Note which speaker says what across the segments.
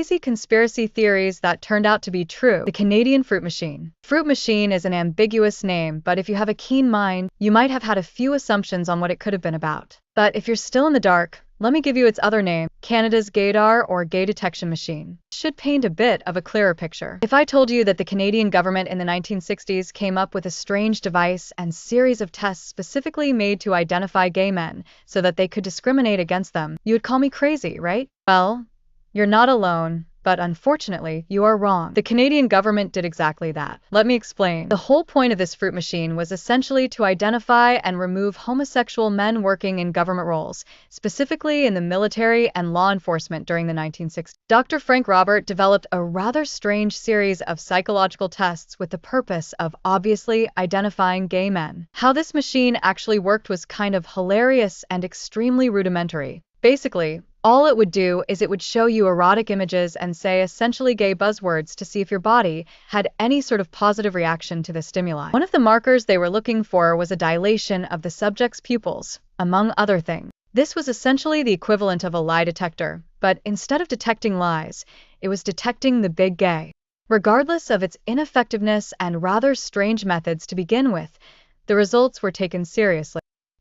Speaker 1: crazy conspiracy theories that turned out to be true. The Canadian Fruit Machine. Fruit Machine is an ambiguous name, but if you have a keen mind, you might have had a few assumptions on what it could have been about. But if you're still in the dark, let me give you its other name, Canada's Gaydar or Gay Detection Machine. It should paint a bit of a clearer picture. If I told you that the Canadian government in the 1960s came up with a strange device and series of tests specifically made to identify gay men so that they could discriminate against them, you would call me crazy, right? Well, you're not alone. But unfortunately, you are wrong. The Canadian government did exactly that. Let me explain. The whole point of this fruit machine was essentially to identify and remove homosexual men working in government roles, specifically in the military and law enforcement during the 1960s. Dr. Frank Robert developed a rather strange series of psychological tests with the purpose of obviously identifying gay men. How this machine actually worked was kind of hilarious and extremely rudimentary. Basically, all it would do is it would show you erotic images and say essentially gay buzzwords to see if your body had any sort of positive reaction to the stimuli. One of the markers they were looking for was a dilation of the subject's pupils, among other things. This was essentially the equivalent of a lie detector, but instead of detecting lies, it was detecting the big gay. Regardless of its ineffectiveness and rather strange methods to begin with, the results were taken seriously.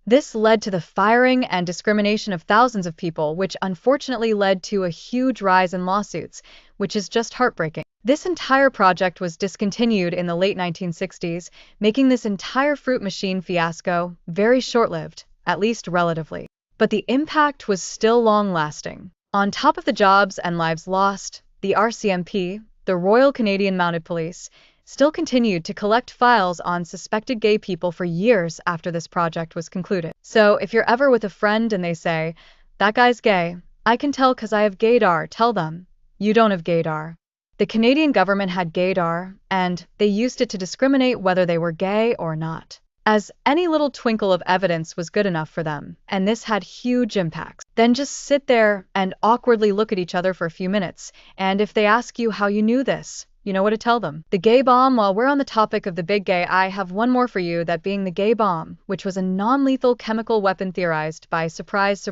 Speaker 1: This led to the firing and discrimination of thousands of people, which unfortunately led to a huge rise in lawsuits, which is just heartbreaking. This entire project was discontinued in the late 1960s, making this entire fruit machine fiasco very short-lived, at least relatively. But the impact was still long-lasting. On top of the jobs and lives lost, the RCMP, the Royal Canadian Mounted Police, still continued to collect files on suspected gay people for years after this project was concluded. So if you're ever with a friend and they say, "That guy's gay, I can tell 'cause I have gaydar," tell them, "You don't have gaydar." The Canadian government had gaydar, and they used it to discriminate whether they were gay or not, as any little twinkle of evidence was good enough for them, and this had huge impacts. Then just sit there and awkwardly look at each other for a few minutes, and if they ask you how you knew this, you know what to tell them. The gay bomb. While we're on the topic of the big gay, I have one more for you, that being the gay bomb, which was a non-lethal chemical weapon theorized by, surprise,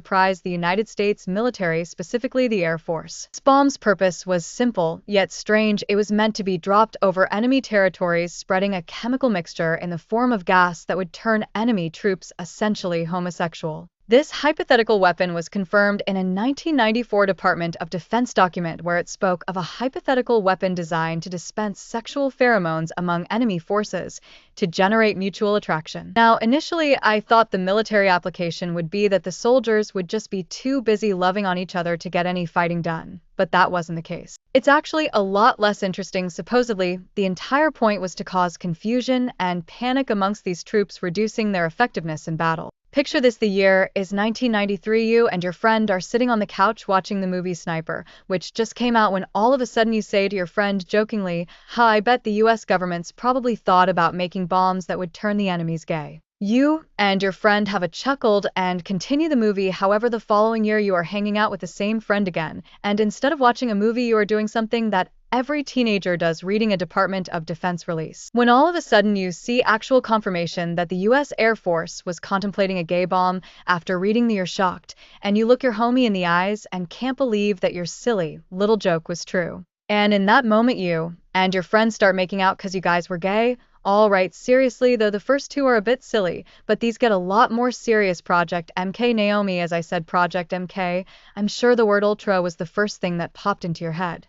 Speaker 1: the United States military, specifically the Air Force. This bomb's purpose was simple, yet strange. It was meant to be dropped over enemy territories, spreading a chemical mixture in the form of gas that would turn enemy troops essentially homosexual. This hypothetical weapon was confirmed in a 1994 Department of Defense document where it spoke of a hypothetical weapon designed to dispense sexual pheromones among enemy forces to generate mutual attraction. Now, initially, I thought the military application would be that the soldiers would just be too busy loving on each other to get any fighting done, but that wasn't the case. It's actually a lot less interesting. Supposedly, the entire point was to cause confusion and panic amongst these troops, reducing their effectiveness in battle. Picture this: the year is 1993. You and your friend are sitting on the couch watching the movie Sniper, which just came out, when all of a sudden you say to your friend jokingly, "Ha, I bet the US government's probably thought about making bombs that would turn the enemies gay." You and your friend have a chuckled and continue the movie. However, the following year you are hanging out with the same friend again, and instead of watching a movie, you are doing something that every teenager does, reading a Department of Defense release. When all of a sudden you see actual confirmation that the US Air Force was contemplating a gay bomb, after reading you're shocked, and you look your homie in the eyes and can't believe that your silly little joke was true. And in that moment you and your friends start making out 'cause you guys were gay. All right, seriously though, the first two are a bit silly, but these get a lot more serious. Project MK Naomi. As I said, Project MK, I'm sure the word ultra was the first thing that popped into your head.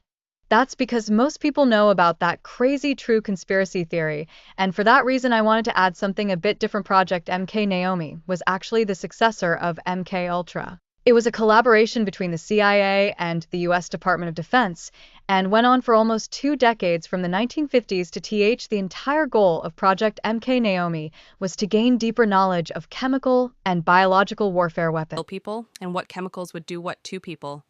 Speaker 1: That's because most people know about that crazy true conspiracy theory, and for that reason I wanted to add something a bit different. Project MK Naomi was actually the successor of MK Ultra. It was a collaboration between the CIA and the US Department of Defense, and went on for almost 2 decades, from the 1950s to th. The entire goal of Project MK Naomi was to gain deeper knowledge of chemical and biological warfare weapons.
Speaker 2: People and what chemicals would do what to people.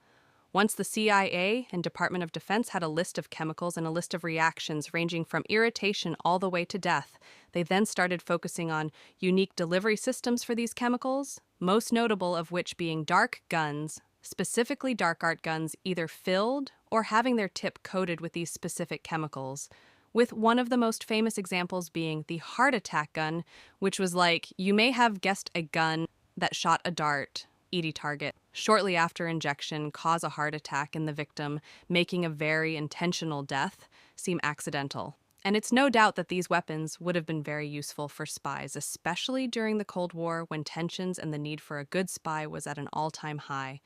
Speaker 2: Once the CIA and Department of Defense had a list of chemicals and a list of reactions ranging from irritation all the way to death, they then started focusing on unique delivery systems for these chemicals, most notable of which being dark guns, specifically dark art guns, either filled or having their tip coated with these specific chemicals, with one of the most famous examples being the heart attack gun, which was like, you may have guessed, a gun that shot a dart, ED target. Shortly after injection, cause a heart attack in the victim, making a very intentional death seem accidental. And it's no doubt that these weapons would have been very useful for spies, especially during the Cold War when tensions and the need for a good spy was at an all-time high.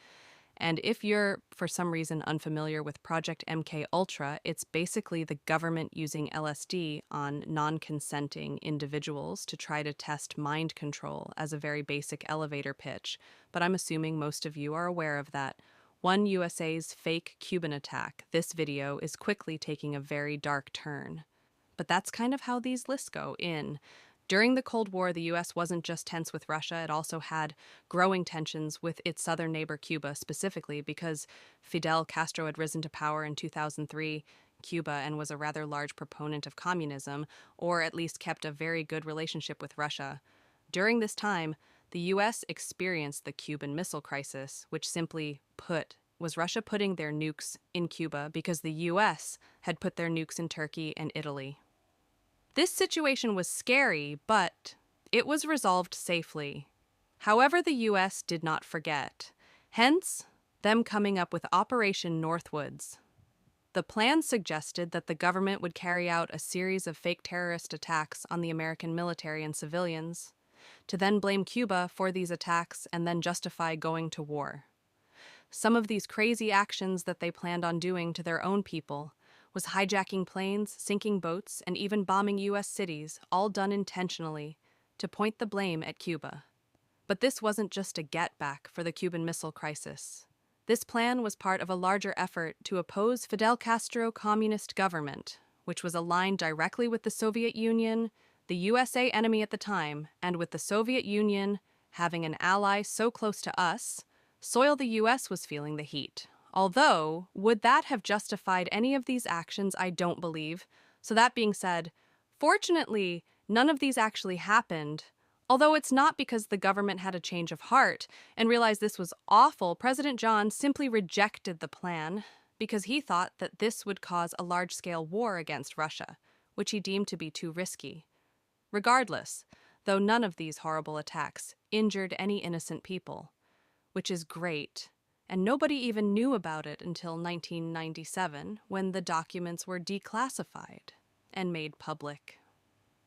Speaker 2: And if you're, for some reason, unfamiliar with Project MK Ultra, it's basically the government using LSD on non-consenting individuals to try to test mind control as a very basic elevator pitch. But I'm assuming most of you are aware of that. One USA's fake Cuban attack, this video is quickly taking a very dark turn. But that's kind of how these lists go in. During the Cold War, the U.S. wasn't just tense with Russia, it also had growing tensions with its southern neighbor Cuba, specifically because Fidel Castro had risen to power in 2003, Cuba, and was a rather large proponent of communism, or at least kept a very good relationship with Russia. During this time, the U.S. experienced the Cuban Missile Crisis, which simply put was Russia putting their nukes in Cuba because the U.S. had put their nukes in Turkey and Italy. This situation was scary, but it was resolved safely. However, the U.S. did not forget, hence them coming up with Operation Northwoods. The plan suggested that the government would carry out a series of fake terrorist attacks on the American military and civilians, to then blame Cuba for these attacks and then justify going to war. Some of these crazy actions that they planned on doing to their own people was hijacking planes, sinking boats, and even bombing U.S. cities, all done intentionally, to point the blame at Cuba. But this wasn't just a get-back for the Cuban Missile Crisis. This plan was part of a larger effort to oppose Fidel Castro communist government, which was aligned directly with the Soviet Union, the USA enemy at the time, and with the Soviet Union having an ally so close to us, soil the U.S. was feeling the heat. Although, would that have justified any of these actions? I don't believe. So that being said, fortunately, none of these actually happened. Although it's not because the government had a change of heart and realized this was awful, President John simply rejected the plan because he thought that this would cause a large-scale war against Russia, which he deemed to be too risky. Regardless, though none of these horrible attacks injured any innocent people, which is great. And nobody even knew about it until 1997, when the documents were declassified and made public.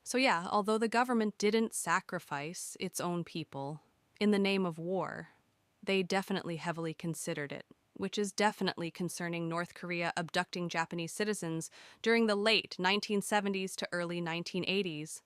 Speaker 2: So yeah, although the government didn't sacrifice its own people in the name of war, they definitely heavily considered it, which is definitely concerning North Korea abducting Japanese citizens during the late 1970s to early 1980s.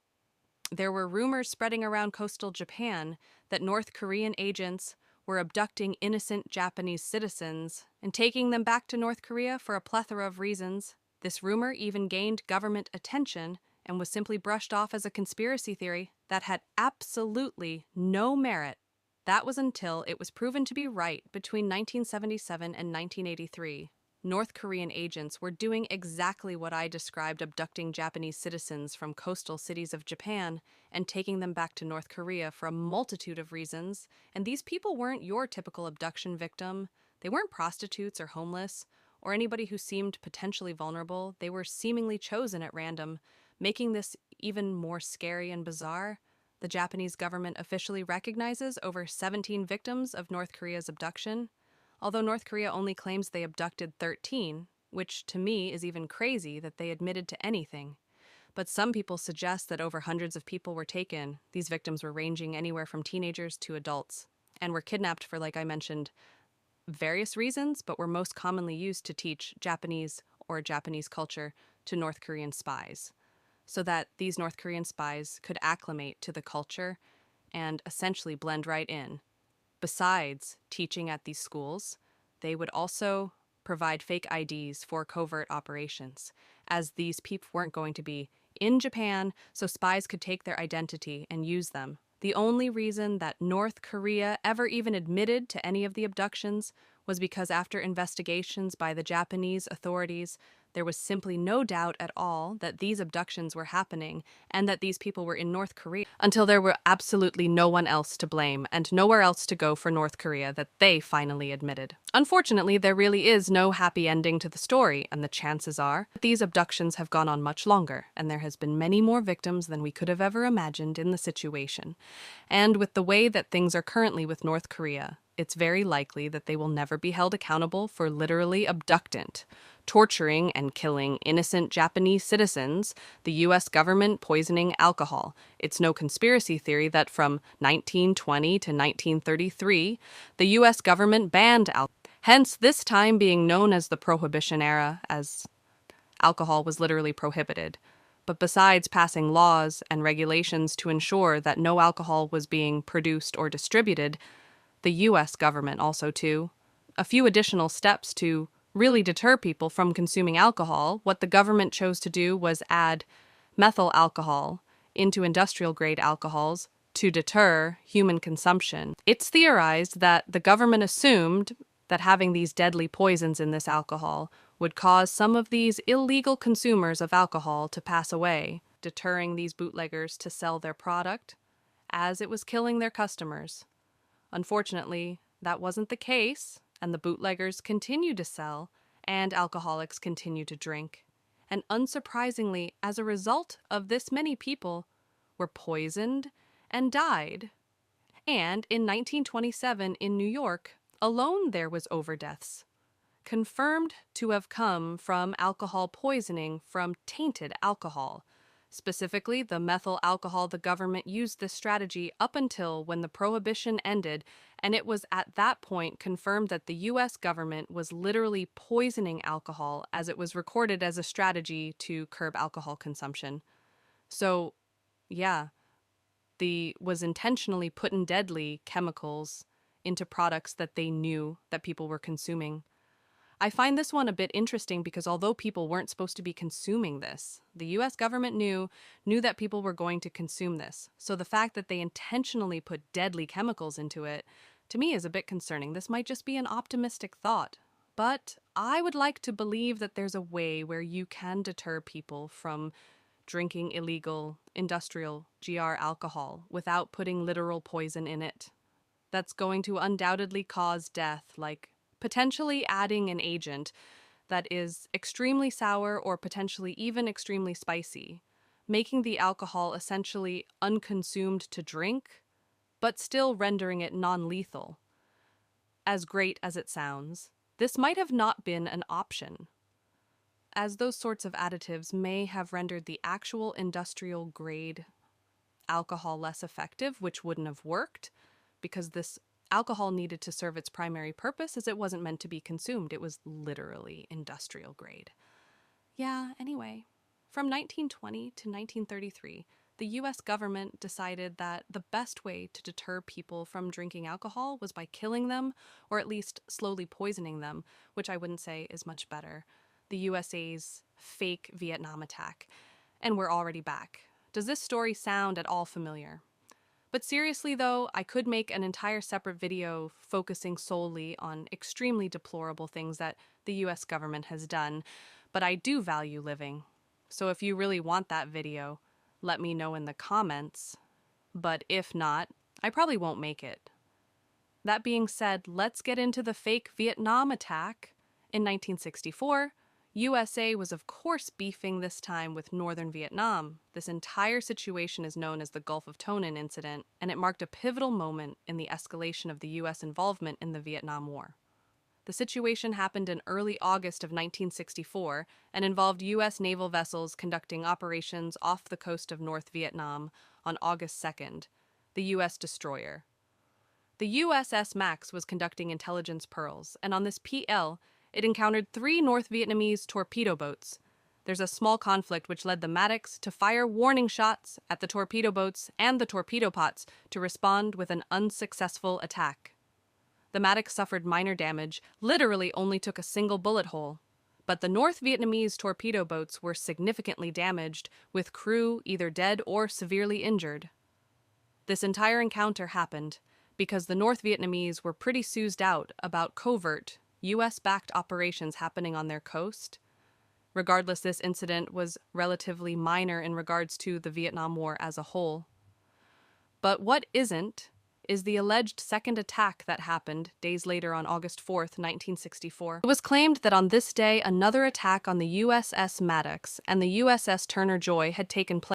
Speaker 2: There were rumors spreading around coastal Japan that North Korean agents were abducting innocent Japanese citizens and taking them back to North Korea for a plethora of reasons. This rumor even gained government attention and was simply brushed off as a conspiracy theory that had absolutely no merit. That was until it was proven to be right between 1977 and 1983. North Korean agents were doing exactly what I described, abducting Japanese citizens from coastal cities of Japan and taking them back to North Korea for a multitude of reasons. And these people weren't your typical abduction victim. They weren't prostitutes or homeless or anybody who seemed potentially vulnerable. They were seemingly chosen at random, making this even more scary and bizarre. The Japanese government officially recognizes over 17 victims of North Korea's abduction, although North Korea only claims they abducted 13, which to me is even crazy that they admitted to anything. But some people suggest that over hundreds of people were taken. These victims were ranging anywhere from teenagers to adults, and were kidnapped for, like I mentioned, various reasons, but were most commonly used to teach Japanese or Japanese culture to North Korean spies, so that these North Korean spies could acclimate to the culture and essentially blend right in. Besides teaching at these schools, they would also provide fake IDs for covert operations, as these people weren't going to be in Japan, so spies could take their identity and use them. The only reason that North Korea ever even admitted to any of the abductions was because after investigations by the Japanese authorities, there was simply no doubt at all that these abductions were happening and that these people were in North Korea, until there were absolutely no one else to blame and nowhere else to go for North Korea that they finally admitted. Unfortunately, there really is no happy ending to the story, and the chances are that these abductions have gone on much longer, and there has been many more victims than we could have ever imagined in the situation. And with the way that things are currently with North Korea, it's very likely that they will never be held accountable for literally abducting, torturing, and killing innocent Japanese citizens, the U.S. government poisoning alcohol. It's no conspiracy theory that from 1920 to 1933, the U.S. government banned alcohol. Hence, this time being known as the Prohibition era, as alcohol was literally prohibited. But besides passing laws and regulations to ensure that no alcohol was being produced or distributed, the U.S. government also took a few additional steps to really deter people from consuming alcohol. What the government chose to do was add methyl alcohol into industrial-grade alcohols to deter human consumption. It's theorized that the government assumed that having these deadly poisons in this alcohol would cause some of these illegal consumers of alcohol to pass away, deterring these bootleggers to sell their product, as it was killing their customers. Unfortunately, that wasn't the case, and the bootleggers continued to sell, and alcoholics continued to drink. And unsurprisingly, as a result of this, many people were poisoned and died. And in 1927 in New York, alone there was over deaths, confirmed to have come from alcohol poisoning from tainted alcohol. Specifically, the methyl alcohol. The government used this strategy up until when the prohibition ended, and it was at that point confirmed that the U.S. government was literally poisoning alcohol, as it was recorded as a strategy to curb alcohol consumption. So, yeah, was intentionally putting deadly chemicals into products that they knew that people were consuming. I find this one a bit interesting because although people weren't supposed to be consuming this, the U.S. government knew that people were going to consume this. So the fact that they intentionally put deadly chemicals into it, to me, is a bit concerning. This might just be an optimistic thought, but I would like to believe that there's a way where you can deter people from drinking illegal industrial GR alcohol without putting literal poison in it. That's going to undoubtedly cause death, like potentially adding an agent that is extremely sour or potentially even extremely spicy, making the alcohol essentially unconsumed to drink, but still rendering it non-lethal. As great as it sounds, this might have not been an option, as those sorts of additives may have rendered the actual industrial-grade alcohol less effective, which wouldn't have worked, because this alcohol needed to serve its primary purpose, as it wasn't meant to be consumed. It was literally industrial grade. Yeah, anyway, from 1920 to 1933, the U.S. government decided that the best way to deter people from drinking alcohol was by killing them, or at least slowly poisoning them, which I wouldn't say is much better. The USA's fake Vietnam attack. And we're already back. Does this story sound at all familiar? But seriously though, I could make an entire separate video focusing solely on extremely deplorable things that the US government has done, but I do value living. So if you really want that video, let me know in the comments. But if not, I probably won't make it. That being said, let's get into the fake Vietnam attack. In 1964, USA was of course beefing this time with northern Vietnam. This entire situation is known as the Gulf of Tonkin incident, and it marked a pivotal moment in the escalation of the US involvement in the Vietnam War. The situation happened in early August of 1964 and involved US naval vessels conducting operations off the coast of North Vietnam on August 2nd, the US destroyer. The USS Max was conducting intelligence pearls, and on this PL, it encountered 3 North Vietnamese torpedo boats. There's a small conflict which led the Maddox to fire warning shots at the torpedo boats and the torpedo pots to respond with an unsuccessful attack. The Maddox suffered minor damage, literally only took a single bullet hole. But the North Vietnamese torpedo boats were significantly damaged, with crew either dead or severely injured. This entire encounter happened because the North Vietnamese were pretty soused out about covert US-backed operations happening on their coast. Regardless, this incident was relatively minor in regards to the Vietnam War as a whole. But what isn't is the alleged second attack that happened days later on August 4th, 1964. It was claimed that on this day another attack on the USS Maddox and the USS Turner Joy had taken place.